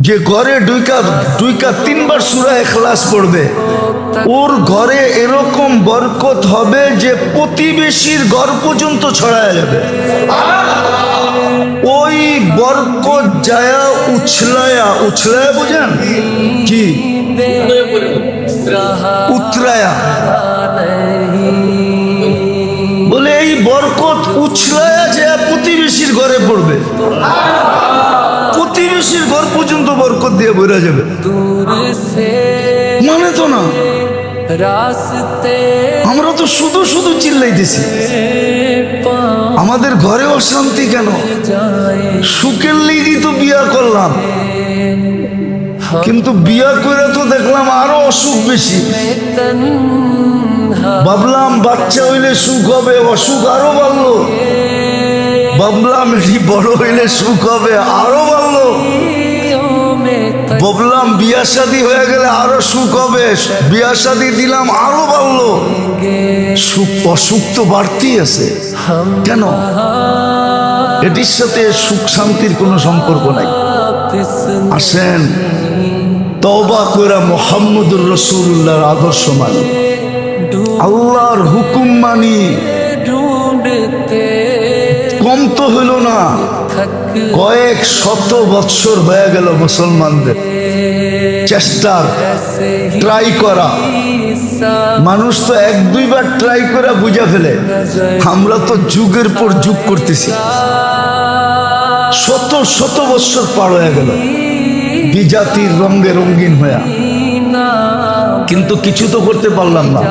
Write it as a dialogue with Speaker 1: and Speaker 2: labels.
Speaker 1: যে ঘরে দুইকা তিনবার সূরা ইখলাস পড়বে, ওর ঘরে এরকম বরকত হবে যে প্রতিবেশীর ঘর পর্যন্ত ছড়ায়া যাবে। ওই বরকত যায়া উছলায়া বুঝেন কি উতরায়া বলে, এই বরকত উছলায়া যায় প্রতিবেশীর ঘরে পড়বে, প্রতিবেশীর ঘর পর্যন্ত বরকত দিয়ে বেরা যাবে। মানে তো না, আমরা তো শুধু শুধু চিল্লাইতেছি, আমাদের ঘরে অশান্তি কেন? সুখের লেগেই তো বিয়া করলাম, কিন্তু বিয়া করে তো দেখলাম আরো অসুখ বেশি। ভাবলাম বাচ্চা হইলে সুখ হবে, অসুখ আরো বাড়লো। ভাবলাম এটি বড় হইলে সুখ হবে, আরো বাড়লো। ভাবলাম বিয়া শাদী হয়ে গেলে আরো সুখ হবে, বিয়া শাদী দিলাম আরো বাড়লো। সুখ অসুখ তো বাড়তেই আছে কেন? এটির সাথে সুখ শান্তির কোনো সম্পর্ক নাই। আসেন তওবা কইরা মুহাম্মদুর রাসূলুল্লাহর আদর্শ মানি, আল্লাহর হুকুম মানি। কম তো হইল না, কয়েক শত বৎসর হয়ে গেল মুসলমানদের চেষ্টার ট্রাই করা। মানুষ তো এক দুইবার ট্রাই করে বুঝা ফেলে, আমরা তো যুগের পর যুগ করতেছি। শত শত বৎসর পার হয়ে গেল বিজাতির রঙে রঙিন হইয়া, কিন্তু কিছু তো করতে পারলাম না।